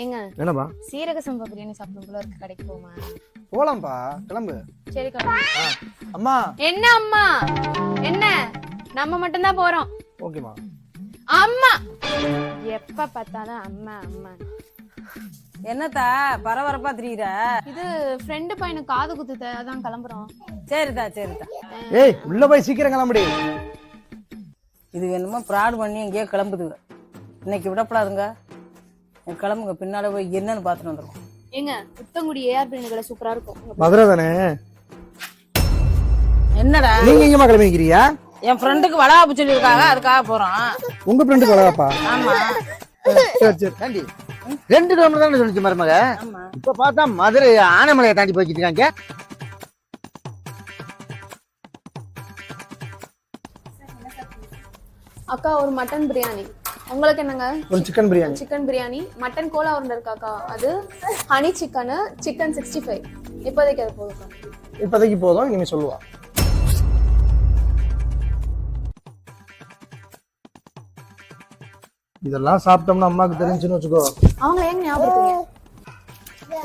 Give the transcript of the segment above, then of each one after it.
ஏங்க என்னப்பா சீரக சம்பா பிரியாணி சாப்பிடும் போல இருக்கு, கடைக்கு போமா? போலாம்ப்பா, கிளம்பு. சரி கிளம்பு. அம்மா. என்ன அம்மா? என்ன நம்ம மட்டும் தான் போறோம். ஓகேமா. அம்மா எப்ப பார்த்தாலும் அம்மா அம்மா. என்னத்தா பரபரப்பா திரியுற? இது ஃப்ரெண்டு பையனுக்கு காது குத்துத, அதான் கிளம்புறோம். சரிதா சரிதா. ஏய் உள்ள போய் சீக்கிரம் கிளம்புடி. இது என்னமோ பிராட் பண்ணி எங்கேயோ கிளம்புதுங்க. இன்னைக்கு விடப்படாதுங்க. கிளம்புங்க, பின்னால போய் என்னன்னு பாத்துட்டு வந்துடும். ஏங்க புத்தங்குடி ஏஆர் பிரியாணி கடை சூப்பரா இருக்கும். மதுரை தானே? என்னடா நீங்க எங்கம்மா கிளம்பிக்கிறியா? என் ஃப்ரெண்டுக்கு வளகாப்பு சொல்லியிருக்காங்க, அதுக்காக போறோம். உங்க ஃப்ரெண்டுக்கு வளகாப்பா? ஆமா. சரி சரி. தாண்டி 2 கிலோமீட்டர் தான் சொல்லிச்சு மருமக. ஆமா. இப்ப பார்த்தா மதுரை ஆனைமலையை தாண்டி போய்கிட்டு இருக்காங்க. அக்கா ஒரு மட்டன் பிரியாணி. உங்களுக்கு என்னங்க? ஒரு chicken biryani. Chicken biryani, mutton கோலா உருண்டை இருக்காக்கா, அது ஹனி சிக்கனு, சிக்கன் 65. இப்போதைக்கு அது போதும். இப்போதைக்கு போதும், இனிமே சொல்லுவா. இதெல்லாம் சாப்பிட்டோம்னா அம்மாக்கு தெரிஞ்சுன்னு வச்சுக்கோ. அவங்க ஏங்க ஞாபகம்?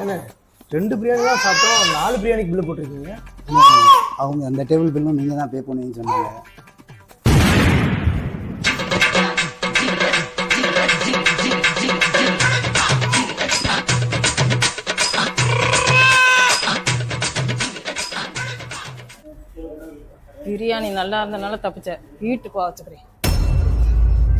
என்ன 2 பிரியாணி தான் சாப்பிட்டோம், 4 பிரியாணிக்கு பில்லு போட்டிருக்கீங்க. அவங்க அந்த டேபிள் பில்லும் நீங்க தான் பே பண்ணுவீங்கன்னு சொன்னாங்க. பிரியாணி நல்லா இருந்தனால தப்பிச்ச. வீட்டுக்கு வச்சுக்கிறேன்.